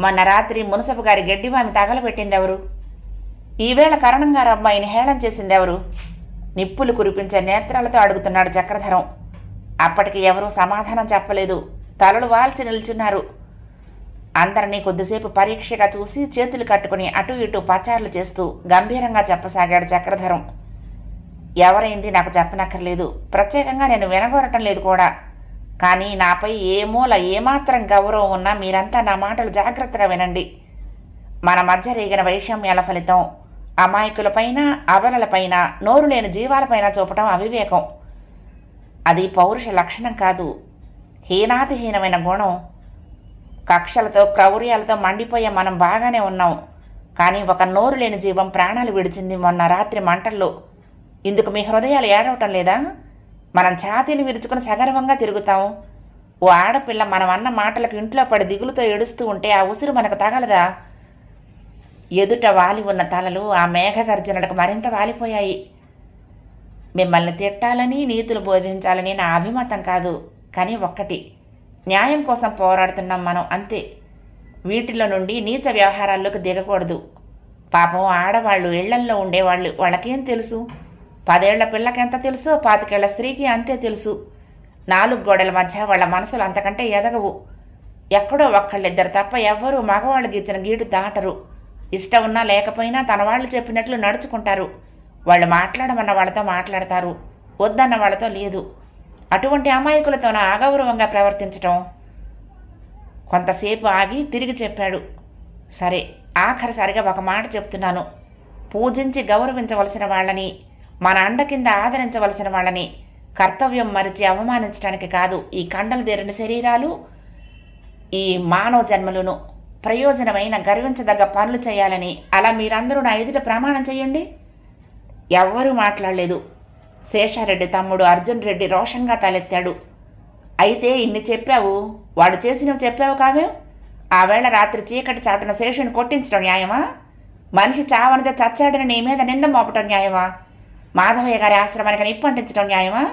మొన్న రాత్రి మునసపు గారి గెడ్డివామి తగలబెట్టిందెవరు? ఈవేళ కరణం గారు అమ్మాయిని హేళన చేసిందెవరు? నిప్పులు కురిపించే నేత్రాలతో అడుగుతున్నాడు చక్రధరం. అప్పటికి ఎవరూ సమాధానం చెప్పలేదు. తలలు వాల్చి నిల్చున్నారు. అందరినీ కొద్దిసేపు పరీక్షగా చూసి చేతులు కట్టుకుని అటు ఇటు పచారులు చేస్తూ గంభీరంగా చెప్పసాగాడు చక్రధరం. ఎవరైంది నాకు చెప్పనక్కర్లేదు, ప్రత్యేకంగా నేను వినగొరటం లేదు కూడా. కానీ నాపై ఏ మూల ఏమాత్రం గౌరవం ఉన్నా మీరంతా నా మాటలు జాగ్రత్తగా వినండి. మన మధ్య రేగిన వైషమ్యాల ఫలితం అమాయకులపైన, అబలలపైన, నోరు లేని జీవాలపైన చూపటం అవివేకం. అది పౌరుష లక్షణం కాదు, హీనాతిహీనమైన గుణం. కక్షలతో క్రౌర్యాలతో మండిపోయే మనం బాగానే ఉన్నాం, కానీ ఒక నోరు లేని జీవం ప్రాణాలు విడిచింది మొన్న రాత్రి మంటల్లో. ఇందుకు మీ హృదయాలు ఏడవటం లేదా? మనం ఛాతీలు విరుచుకుని సగర్వంగా తిరుగుతాం. ఓ ఆడపిల్ల మనం అన్న మాటలకు ఇంట్లో పడి దిగులుతో ఏడుస్తూ ఉంటే ఆ ఉసురు మనకు తగలదా? ఎదుట వాలి ఉన్న తలలు ఆ మేఘగర్జనలకు మరింత వాలిపోయాయి. మిమ్మల్ని తిట్టాలని, నీతులు బోధించాలని నా అభిమతం కాదు. కానీ ఒక్కటి, న్యాయం కోసం పోరాడుతున్నాం మనం, అంతే. వీటిలో నుండి నీచ వ్యవహారాల్లోకి దిగకూడదు. పాపం ఆడవాళ్ళు ఇళ్లల్లో ఉండేవాళ్ళు, వాళ్ళకేం తెలుసు? 10 ఏళ్ల పిల్లకెంత తెలుసో 25 ఏళ్ల స్త్రీకి అంతే తెలుసు. 4 గోడల మధ్య వాళ్ళ మనసులు అంతకంటే ఎదగవు. ఎక్కడో ఒక్కళ్ళిద్దరు తప్ప ఎవ్వరూ మగవాళ్ళు గీచిన గీటు దాటరు. ఇష్టం ఉన్నా లేకపోయినా తన వాళ్ళు చెప్పినట్లు నడుచుకుంటారు. వాళ్ళు మాట్లాడమన్న వాళ్ళతో మాట్లాడతారు, వద్దన్న వాళ్ళతో లేదు. అటువంటి అమాయకులతోనూ అగౌరవంగా ప్రవర్తించటం. కొంతసేపు ఆగి తిరిగి చెప్పాడు. సరే, ఆఖరిసారిగా ఒక మాట చెప్తున్నాను. పూజించి గౌరవించవలసిన వాళ్ళని, మన అండ కింద ఆదరించవలసిన వాళ్ళని కర్తవ్యం మరిచి అవమానించడానికి కాదు ఈ కండలు దేరిన శరీరాలు, ఈ మానవ జన్మలను ప్రయోజనమైన గర్వించదగ్గ పనులు చేయాలని అలా మీరందరూ నా ఎదుట ప్రమాణం చేయండి. ఎవ్వరూ మాట్లాడలేదు. శేషారెడ్డి తమ్ముడు అర్జున్ రెడ్డి రోషంగా తలెత్తాడు. అయితే ఇన్ని చెప్పావు, వాడు చేసినవి చెప్పావు కావే? ఆ వేళ రాత్రి చీకటి చాటున శేషుని కొట్టించడం న్యాయమా? మనిషి చావనిదే చచ్చాడని నీ మీద నింద మోపటం న్యాయమా? మాధవయ్య గారి ఆశ్రమానికి నిప్పంటించడం న్యాయమా?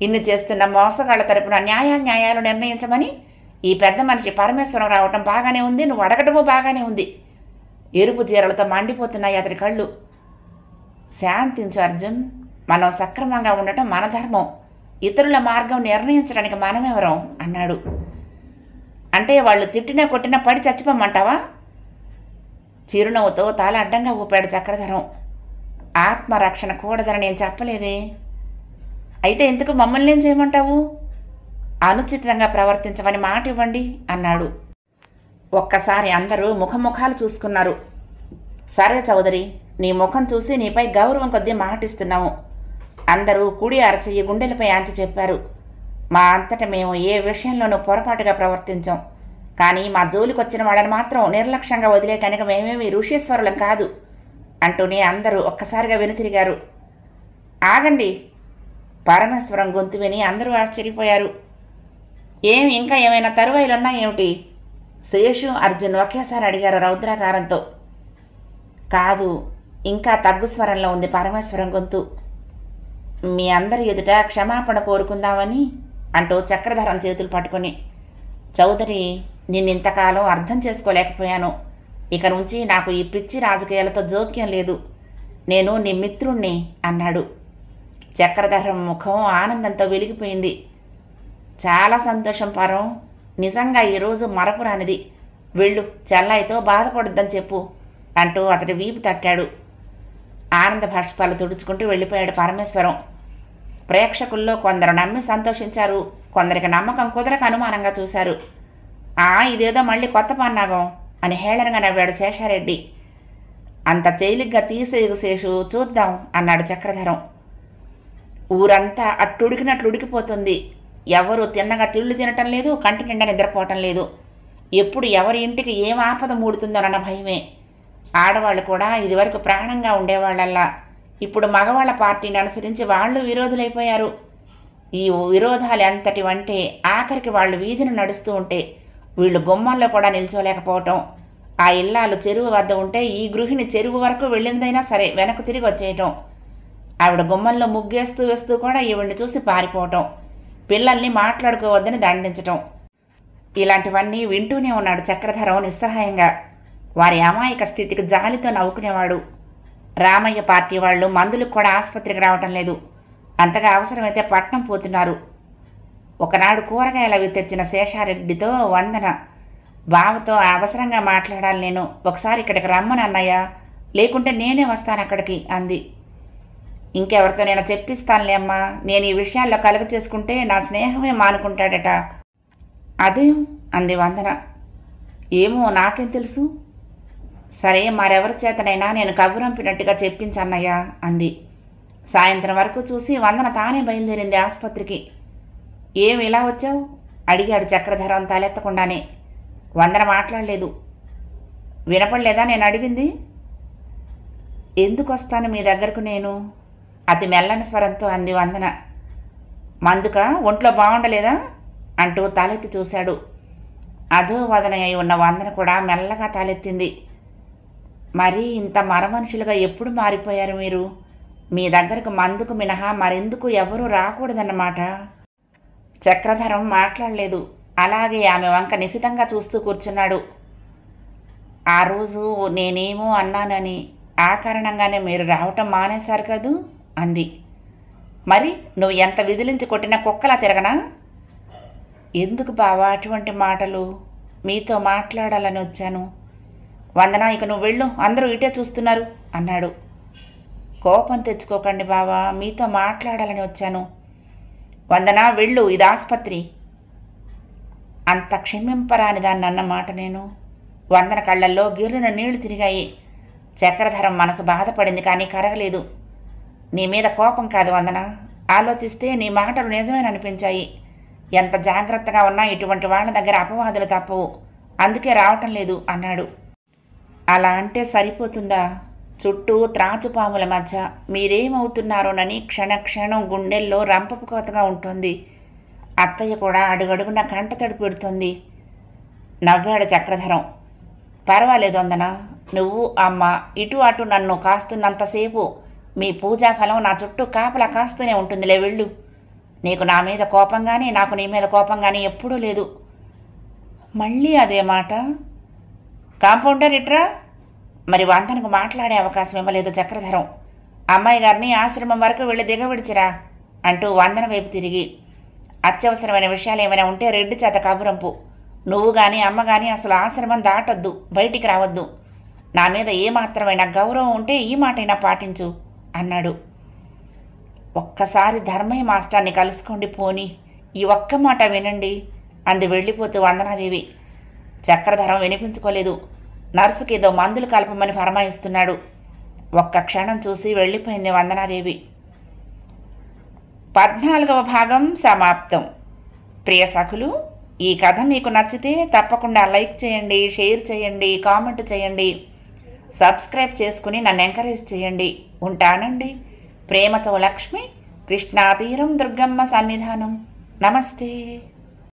ఇన్ని చేస్తున్న మోసగాళ్ల తరపున న్యాయాలు నిర్ణయించమని ఈ పెద్ద మనిషి పరమేశ్వరం రావటం బాగానే ఉంది, నువ్వు అడగటమూ బాగానే ఉంది. ఎరుపు జీరలతో మండిపోతున్నాయి అతడి కళ్ళు. శాంతించు అర్జున్, మనం సక్రమంగా ఉండటం మన ధర్మం, ఇతరుల మార్గం నిర్ణయించడానికి మనమెవరం అన్నాడు. అంటే వాళ్ళు తిట్టినా కొట్టినా పడి చచ్చిపోమంటావా? చిరునవ్వుతో తల అడ్డంగా ఊపాడు చక్రధరం. ఆత్మరక్షణ కూడదని నేను చెప్పలేదే. అయితే ఎందుకు మమ్మల్ని ఏం చేయమంటావు? అనుచితంగా ప్రవర్తించమని మాట ఇవ్వండి అన్నాడు. ఒక్కసారి అందరూ ముఖముఖాలు చూసుకున్నారు. సరే చౌదరి, నీ ముఖం చూసి నీపై గౌరవం కొద్దీ మాటిస్తున్నాము. అందరూ కుడి అరచెయ్యి గుండెలపై ఆంచి చెప్పారు. మా అంతట మేము ఏ విషయంలోనూ పొరపాటుగా ప్రవర్తించాం. కానీ మా జోలికొచ్చిన వాళ్ళని మాత్రం నిర్లక్ష్యంగా వదిలేయటానికి మేమేమి ఋషీశ్వరులం కాదు అంటూనే అందరూ ఒక్కసారిగా వెనుతిరిగారు. ఆగండి! పరమేశ్వరం గొంతు విని అందరూ ఆశ్చర్యపోయారు. ఇంకా ఏమైనా తరువాయిలున్నా ఏమిటి? శేషు, అర్జున్ ఒకేసారి అడిగారు రౌద్రాకారంతో. కాదు, ఇంకా తగ్గు స్వరంలో ఉంది పరమేశ్వరం గొంతు. మీ అందరి ఎదుట క్షమాపణ కోరుకుందామని అంటూ చక్రధరం చేతులు పట్టుకుని, చౌదరి, నిన్నింతకాలం అర్థం చేసుకోలేకపోయాను. ఇక నుంచి నాకు ఈ పిచ్చి రాజకీయాలతో జోక్యం లేదు. నేను నీ మిత్రుణ్ణి అన్నాడు. చక్రధరం ముఖం ఆనందంతో వెలిగిపోయింది. చాలా సంతోషం పరం, నిజంగా ఈరోజు మరపురానిది. వెళ్ళు, చెల్లాయితో బాధపడొద్దని చెప్పు అంటూ అతడి వీపు తట్టాడు. ఆనంద భాష్పాలు తుడుచుకుంటూ వెళ్ళిపోయాడు పరమేశ్వరం. ప్రేక్షకుల్లో కొందరు నమ్మి సంతోషించారు, కొందరికి నమ్మకం కుదరక అనుమానంగా చూశారు. ఇదేదో మళ్ళీ కొత్త పన్నాగం అని హేళనగా నవ్వాడు శేషారెడ్డి. అంత తేలిగ్గా తీసేగు శేషు, చూద్దాం అన్నాడు చక్రధరం. ఊరంతా అట్టుడికినట్లు ఉడికిపోతుంది. ఎవరు తిన్నగా తిళ్ళు తినటం లేదు, కంటి నిండా నిద్రపోవటం లేదు. ఎప్పుడు ఎవరి ఇంటికి ఏం ఆపద మూడుతుందోనన్న భయమే. ఆడవాళ్ళు కూడా ఇదివరకు ప్రాణంగా ఉండేవాళ్ళల్లా ఇప్పుడు మగవాళ్ల పార్టీని అనుసరించి వాళ్ళు విరోధులైపోయారు. ఈ విరోధాలు ఎంతటివంటే ఆఖరికి వాళ్ళు వీధిని నడుస్తూ ఉంటే వీళ్ళు గుమ్మంలో కూడా నిల్చోలేకపోవటం. ఆ ఇల్లాలు చెరువు వద్ద ఉంటే ఈ గృహిణి చెరువు వరకు వెళ్ళినదైనా సరే వెనక్కు తిరిగి వచ్చేయటం. ఆవిడ గుమ్మంలో ముగ్గేస్తూ వేస్తూ కూడా ఈవిడ్ని చూసి పారిపోవటం. పిల్లల్ని మాట్లాడుకోవద్దని దండించటం. ఇలాంటివన్నీ వింటూనే ఉన్నాడు చక్రధరం నిస్సహాయంగా. వారి అమాయక స్థితికి జాలితో నవ్వుకునేవాడు. రామయ్య పార్టీ వాళ్ళు మందులకు కూడా ఆసుపత్రికి రావటం లేదు. అంతగా అవసరమైతే పట్నం పోతున్నారు. ఒకనాడు కూరగాయలు అవి తెచ్చిన శేషారెడ్డితో వందన, బావతో అవసరంగా మాట్లాడాలి నేను. ఒకసారి ఇక్కడికి రమ్మని అన్నయ్య, లేకుంటే నేనే వస్తాను అక్కడికి అంది. ఇంకెవరితో నేను చెప్పిస్తానులే అమ్మా. నేను ఈ విషయాల్లో కలుగ చేసుకుంటే నా స్నేహమే మానుకుంటాడట. అదేం అంది వందన. ఏమో నాకేం తెలుసు. సరే మరెవరి చేతనైనా నేను కబురంపినట్టుగా చెప్పించన్నయ్య అంది. సాయంత్రం వరకు చూసి వందన తానే బయలుదేరింది ఆసుపత్రికి. ఏం ఇలా వచ్చావు అడిగాడు చక్రధరం తలెత్తకుండానే. వందన మాట్లాడలేదు. వినపడలేదా నేను అడిగింది? ఎందుకు వస్తాను మీ దగ్గరకు నేను? అతి మెల్లని స్వరంతో అంది వందన. మందుక ఒంట్లో బాగుండలేదా అంటూ తలెత్తి చూశాడు. అధో వదన అయి ఉన్న వందన కూడా మెల్లగా తలెత్తింది. మరీ ఇంత మరమనుషులుగా ఎప్పుడు మారిపోయారు మీరు? మీ దగ్గరకు మందుకు మినహా మరెందుకు ఎవరూ రాకూడదన్నమాట. చక్రధరం మాట్లాడలేదు. అలాగే ఆమె వంక నిశితంగా చూస్తూ కూర్చున్నాడు. ఆ రోజు నేనేమో అన్నానని ఆ కారణంగానే మీరు రావటం మానేశారు కదూ అంది. మరి నువ్వు ఎంత విదిలించి కొట్టినా కుక్కలా తిరగనా? ఎందుకు బావా అటువంటి మాటలు? మీతో మాట్లాడాలని వచ్చాను. వందన, ఇక నువ్వు వెళ్ళు, అందరూ ఇటే చూస్తున్నారు అన్నాడు. కోపం తెచ్చుకోకండి బావా, మీతో మాట్లాడాలని వచ్చాను. వందన వెళ్ళు, ఇది ఆసుపత్రి. అంత క్షమింపరాని దాన్ని అన్నమాట నేను. వందన కళ్ళల్లో గిర్రున నీళ్లు తిరిగాయి. చక్రధరం మనసు బాధపడింది కానీ కరగలేదు. నీ మీద కోపం కాదు వందన, ఆలోచిస్తే నీ మాటలు నిజమేననిపించాయి. ఎంత జాగ్రత్తగా ఉన్నా ఇటువంటి వాళ్ళ దగ్గర అపవాదులు తప్పవు, అందుకే రావటం లేదు అన్నాడు. అలా అంటే సరిపోతుందా? చుట్టూ త్రాచుపాముల మధ్య మీరేమవుతున్నారోనని క్షణక్షణం గుండెల్లో రంపపు కోతగా ఉంటుంది. అత్తయ్య కూడా అడుగడుగున కంటతడి పెడుతుంది. నవ్వాడు చక్రధరం. పర్వాలేదు వందన, నువ్వు అమ్మ ఇటు అటు నన్ను కాస్తున్నంతసేపు మీ పూజాఫలం నా చుట్టూ కాపలా కాస్తూనే ఉంటుందిలే, వెళ్ళు. నీకు నా మీద కోపం కానీ నాకు నీ మీద కోపం కానీ ఎప్పుడూ లేదు. మళ్ళీ అదే మాట. కాంపౌండర్ ఇట్రా. మరి వందనకు మాట్లాడే అవకాశం ఇవ్వలేదు చక్రధరం. అమ్మాయి గారిని ఆశ్రమం వరకు వెళ్ళి దిగవిడిచిరా అంటూ వందన వైపు తిరిగి, అత్యవసరమైన విషయాలు ఏమైనా ఉంటే రెడ్డి చేత కబురంపు. నువ్వు కానీ అమ్మ కానీ అసలు ఆశ్రమం దాటొద్దు, బయటికి రావద్దు. నా మీద ఏమాత్రమైన గౌరవం ఉంటే ఈ మాటైనా పాటించు అన్నాడు. ఒక్కసారి ధర్మయ్య మాస్టర్ని కలుసుకోండి పోని, ఈ ఒక్క మాట వినండి అంది వెళ్ళిపోతూ వందనాదేవి. చక్రధరం వినిపించుకోలేదు. నర్సుకి ఏదో మందులు కలపమని ఫరమాయిస్తున్నాడు. ఒక్క క్షణం చూసి వెళ్ళిపోయింది వందనాదేవి. 14వ భాగం సమాప్తం. ప్రియ సఖులు, ఈ కథ మీకు నచ్చితే తప్పకుండా లైక్ చేయండి, షేర్ చేయండి, కామెంట్ చేయండి, సబ్స్క్రైబ్ చేసుకుని నన్ను ఎంకరేజ్ చేయండి. ఉంటానండి. ప్రేమతో లక్ష్మి, కృష్ణాతీరం దుర్గమ్మ సన్నిధానం. నమస్తే.